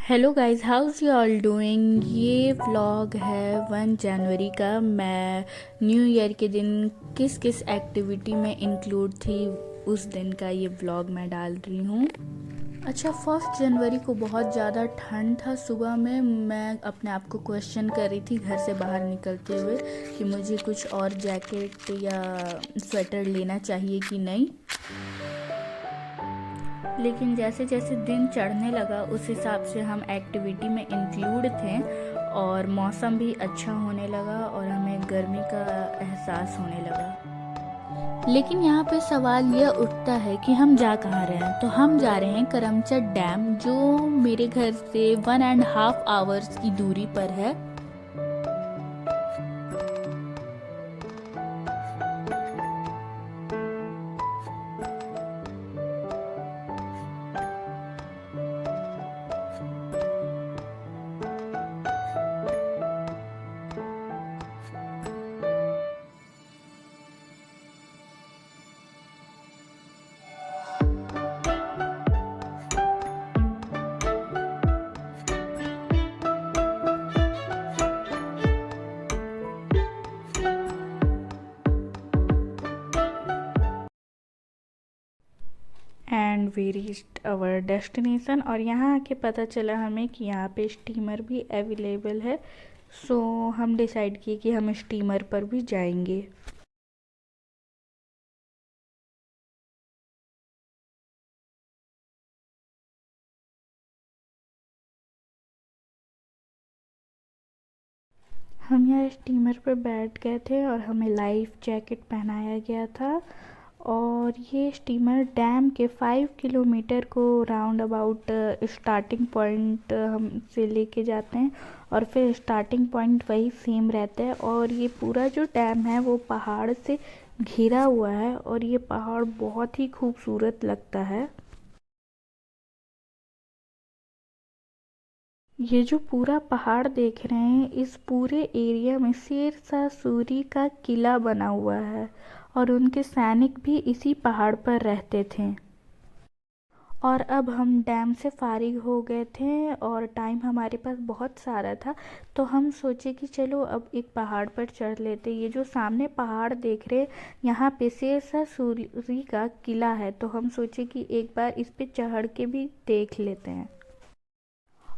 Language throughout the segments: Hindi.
Hello guys, house you all doing. ये व्लॉग है 1 जनवरी का। मैं न्यू ईयर के दिन किस किस एक्टिविटी में इंक्लूड थी उस दिन का ये व्लॉग मैं डाल रही हूँ। अच्छा, 1 जनवरी को बहुत ज़्यादा ठंड था। सुबह में मैं अपने आप को क्वेश्चन कर रही थी घर से बाहर निकलते हुए कि मुझे कुछ और जैकेट या स्वेटर लेना चाहिए कि नहीं। लेकिन जैसे जैसे दिन चढ़ने लगा उस हिसाब से हम एक्टिविटी में इंक्लूड थे और मौसम भी अच्छा होने लगा और हमें गर्मी का एहसास होने लगा। लेकिन यहाँ पे सवाल यह उठता है कि हम जा कहाँ रहे हैं। तो हम जा रहे हैं करमचट डैम, जो मेरे घर से 1.5 आवर्स की दूरी पर है। And we reached our destination और यहाँ आके पता चला हमें कि यहाँ पे स्टीमर भी अवेलेबल है। सो हम डिसाइड किए कि हम स्टीमर पर भी जाएंगे। हम यहाँ स्टीमर पर बैठ गए थे और हमें लाइफ जैकेट पहनाया गया था। और ये स्टीमर डैम के 5 किलोमीटर को राउंड अबाउट स्टार्टिंग पॉइंट हम से लेके जाते हैं और फिर स्टार्टिंग पॉइंट वही सेम रहता है। और ये पूरा जो डैम है वो पहाड़ से घिरा हुआ है और ये पहाड़ बहुत ही खूबसूरत लगता है। ये जो पूरा पहाड़ देख रहे हैं, इस पूरे एरिया में शेरशाह सूरी का किला बना हुआ है और उनके सैनिक भी इसी पहाड़ पर रहते थे। और अब हम डैम से फारिग हो गए थे और टाइम हमारे पास बहुत सारा था, तो हम सोचे कि चलो अब एक पहाड़ पर चढ़ लेते। ये जो सामने पहाड़ देख रहे, यहाँ पे शेरशाह सूरी का किला है, तो हम सोचे कि एक बार इस पे चढ़ के भी देख लेते हैं।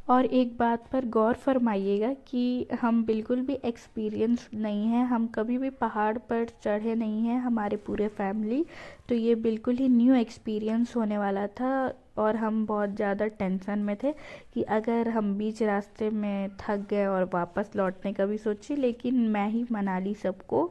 और एक बात पर गौर फरमाइएगा कि हम बिल्कुल भी एक्सपीरियंस नहीं हैं, हम कभी भी पहाड़ पर चढ़े नहीं हैं हमारे पूरे फैमिली। तो ये बिल्कुल ही न्यू एक्सपीरियंस होने वाला था और हम बहुत ज़्यादा टेंशन में थे कि अगर हम बीच रास्ते में थक गए और वापस लौटने का भी सोचे, लेकिन मैं ही मना ली सबको।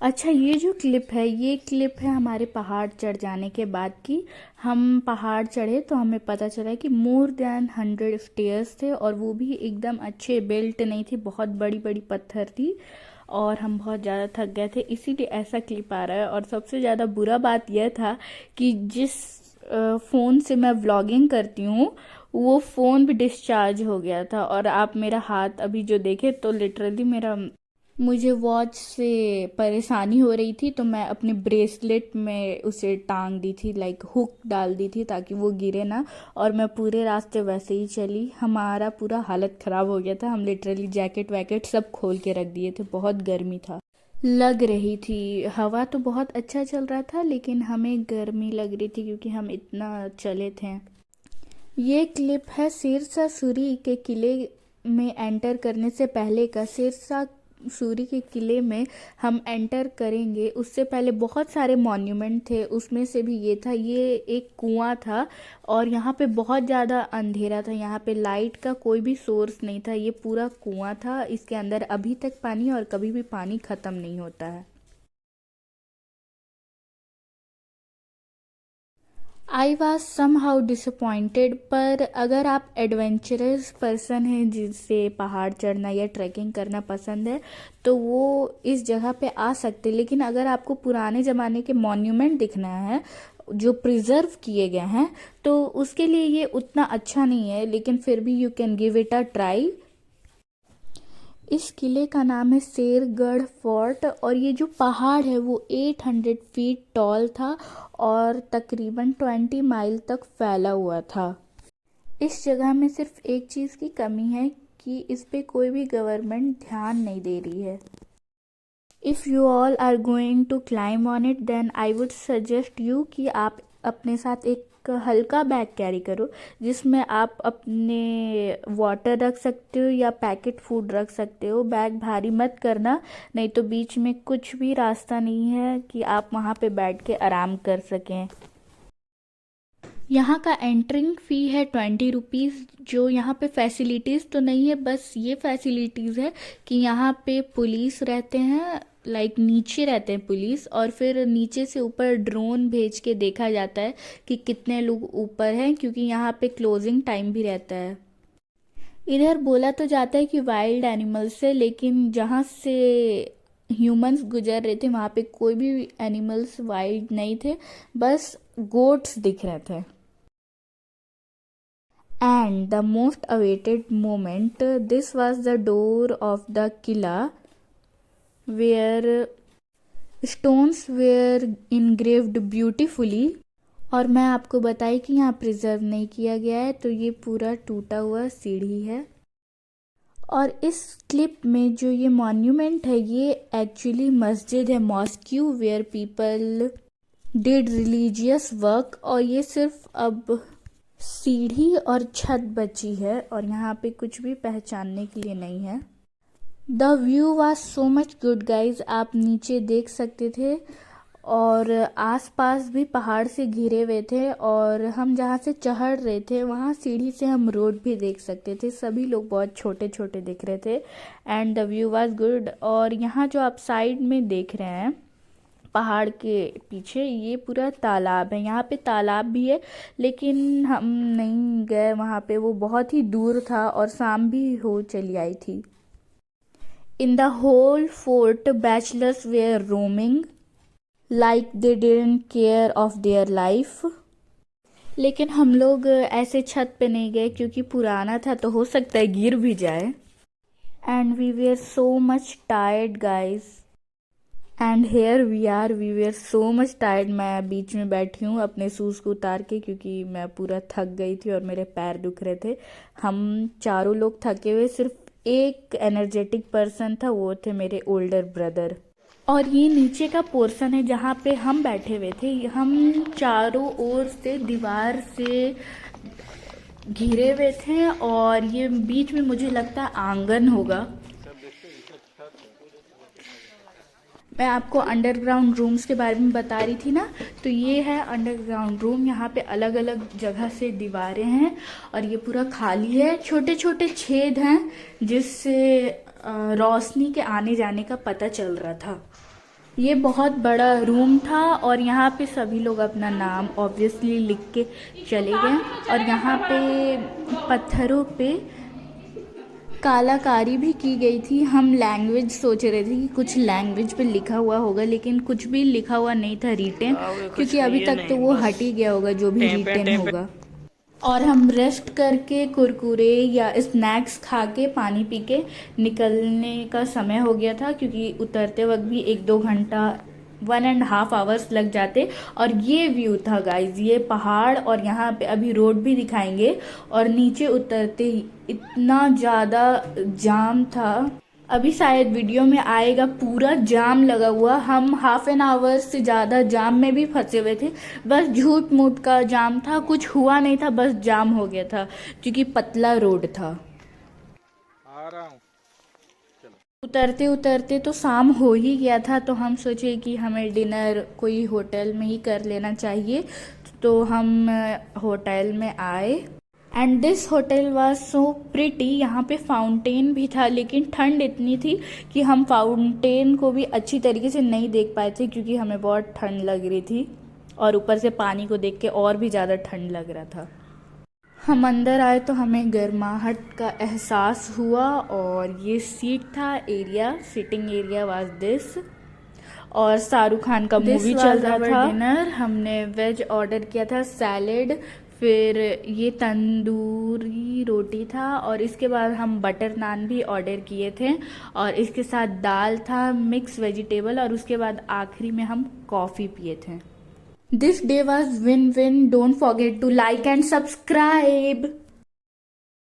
अच्छा, ये जो क्लिप है ये क्लिप है हमारे पहाड़ चढ़ जाने के बाद की। हम पहाड़ चढ़े तो हमें पता चला कि मोर देन 100 स्टेयर्स थे और वो भी एकदम अच्छे बेल्ट नहीं थी, बहुत बड़ी बड़ी पत्थर थी और हम बहुत ज़्यादा थक गए थे, इसीलिए ऐसा क्लिप आ रहा है। और सबसे ज़्यादा बुरा बात यह था कि जिस फ़ोन से मैं व्लॉगिंग करती हूँ वो फ़ोन भी डिस्चार्ज हो गया था। और आप मेरा हाथ अभी जो देखे तो लिटरली मेरा मुझे वॉच से परेशानी हो रही थी, तो मैं अपने ब्रेसलेट में उसे टांग दी थी, लाइक हुक डाल दी थी ताकि वो गिरे ना। और मैं पूरे रास्ते वैसे ही चली, हमारा पूरा हालत ख़राब हो गया था। हम लिटरली जैकेट वैकेट सब खोल के रख दिए थे, बहुत गर्मी था लग रही थी। हवा तो बहुत अच्छा चल रहा था लेकिन हमें गर्मी लग रही थी क्योंकि हम इतना चले थे। ये क्लिप है शेरशाह सूरी के किले में एंटर करने से पहले का। शेरशाह सूरी के किले में हम एंटर करेंगे उससे पहले बहुत सारे मॉन्यूमेंट थे, उसमें से भी ये था। ये एक कुआं था और यहाँ पे बहुत ज़्यादा अंधेरा था, यहाँ पे लाइट का कोई भी सोर्स नहीं था। ये पूरा कुआं था, इसके अंदर अभी तक पानी और कभी भी पानी ख़त्म नहीं होता है। I was somehow disappointed, पर अगर आप एडवेंचरस पर्सन हैं जिसे पहाड़ चढ़ना या ट्रैकिंग करना पसंद है तो वो इस जगह पे आ सकते। लेकिन अगर आपको पुराने ज़माने के मॉन्यूमेंट दिखना है जो प्रिजर्व किए गए हैं तो उसके लिए ये उतना अच्छा नहीं है, लेकिन फिर भी you can give it a try. इस किले का नाम है शेरगढ़ फोर्ट और ये जो पहाड़ है वो 800 फीट टॉल था और तकरीबन 20 माइल तक फैला हुआ था। इस जगह में सिर्फ एक चीज़ की कमी है कि इस पे कोई भी गवर्नमेंट ध्यान नहीं दे रही है। If you all are going to climb on it then I would suggest you कि आप अपने साथ एक हल्का बैग कैरी करो जिसमें आप अपने वाटर रख सकते हो या पैकेट फूड रख सकते हो। बैग भारी मत करना, नहीं तो बीच में कुछ भी रास्ता नहीं है कि आप वहाँ पे बैठ के आराम कर सकें। यहाँ का एंट्रिंग फ़ी है 20 रुपीज़। जो यहाँ पे फैसिलिटीज़ तो नहीं है, बस ये फैसिलिटीज़ है कि यहाँ पे पुलिस रहते हैं, लाइक नीचे रहते हैं पुलिस, और फिर नीचे से ऊपर ड्रोन भेज के देखा जाता है कि कितने लोग ऊपर हैं, क्योंकि यहाँ पे क्लोजिंग टाइम भी रहता है। इधर बोला तो जाता है कि वाइल्ड एनिमल्स है, लेकिन जहाँ से ह्यूमंस गुजर रहे थे वहाँ पे कोई भी एनिमल्स वाइल्ड नहीं थे, बस गोट्स दिख रहे थे। And the most awaited moment, this was the door of the Killa where stones were engraved beautifully। और मैं आपको बताई कि यहाँ प्रिजर्व नहीं किया गया है, तो ये पूरा टूटा हुआ सीढ़ी है। और इस क्लिप में जो ये मॉन्यूमेंट है ये एक्चुअली मस्जिद है, mosque, where people did religious work, और ये सिर्फ अब सीढ़ी और छत बची है और यहाँ पे कुछ भी पहचानने के लिए नहीं है। The view was so much good guys, आप नीचे देख सकते थे और आसपास भी पहाड़ से घिरे हुए थे, और हम जहाँ से चढ़ रहे थे वहाँ सीढ़ी से हम रोड भी देख सकते थे। सभी लोग बहुत छोटे छोटे दिख रहे थे and the view was good. और यहाँ जो आप साइड में देख रहे हैं पहाड़ के पीछे, ये पूरा तालाब है। यहाँ पे तालाब भी है लेकिन हम नहीं गए वहाँ पे, वो बहुत ही दूर था और शाम भी हो चली आई थी। In the whole fort bachelors were roaming like they didn't care of their life. लेकिन हम लोग ऐसे छत पे नहीं गए क्योंकि पुराना था, तो हो सकता है गिर भी जाए। And we were so much tired guys, and here we were so much tired. मैं बीच में बैठी हूँ अपने शूज़ को उतार के क्योंकि मैं पूरा थक गई थी और मेरे पैर दुख रहे थे। हम चारों लोग थके हुए, सिर्फ एक एनर्जेटिक पर्सन था, वो थे मेरे ओल्डर ब्रदर। और ये नीचे का पोर्शन है जहाँ पे हम बैठे हुए थे। हम चारों ओर से दीवार से घिरे हुए थे और ये बीच में मुझे लगता है आंगन होगा। मैं आपको अंडरग्राउंड रूम्स के बारे में बता रही थी ना, तो ये है अंडरग्राउंड रूम। यहाँ पे अलग अलग जगह से दीवारें हैं और ये पूरा खाली है। छोटे छोटे छेद हैं जिससे रोशनी के आने जाने का पता चल रहा था। ये बहुत बड़ा रूम था और यहाँ पे सभी लोग अपना नाम ऑब्वियसली लिख के चले गए। और यहाँ पे पत्थरों पे कालाकारी भी की गई थी। हम लैंग्वेज सोच रहे थे कि कुछ लैंग्वेज पे लिखा हुआ होगा, लेकिन कुछ भी लिखा हुआ नहीं था रिटेन, क्योंकि अभी तक तो वो हट ही गया होगा जो भी रिटेन होगा। और हम रेस्ट करके कुरकुरे या स्नैक्स खा के पानी पी के निकलने का समय हो गया था, क्योंकि उतरते वक्त भी 1-2 घंटा 1.5 आवर्स लग जाते। और ये व्यू था गाइज, ये पहाड़, और यहाँ पे अभी रोड भी दिखाएंगे। और नीचे उतरते ही इतना ज़्यादा जाम था, अभी शायद वीडियो में आएगा, पूरा जाम लगा हुआ। हम 1/2 आवर से ज़्यादा जाम में भी फंसे हुए थे। बस झूठ मूठ का जाम था, कुछ हुआ नहीं था, बस जाम हो गया था क्योंकि पतला रोड था। आ रहा हूँ। उतरते उतरते तो शाम हो ही गया था, तो हम सोचे कि हमें डिनर कोई होटल में ही कर लेना चाहिए। तो हम होटल में आए and this hotel was so pretty. यहाँ पे फाउंटेन भी था, लेकिन ठंड इतनी थी कि हम फाउंटेन को भी अच्छी तरीके से नहीं देख पाए थे क्योंकि हमें बहुत ठंड लग रही थी और ऊपर से पानी को देख के और भी ज़्यादा ठंड लग रहा था। हम अंदर आए तो हमें गर्माहट का एहसास हुआ और ये सीट था, area, sitting area was this. और शाहरुख खान का मूवी चल रहा था। डिनर हमने वेज ऑर्डर किया था, सैलेड, फिर ये तंदूरी रोटी था और इसके बाद हम बटर नान भी ऑर्डर किए थे और इसके साथ दाल था, मिक्स वेजिटेबल, और उसके बाद आखिरी में हम कॉफ़ी पिए थे। This day was win win. Don't forget to like and subscribe.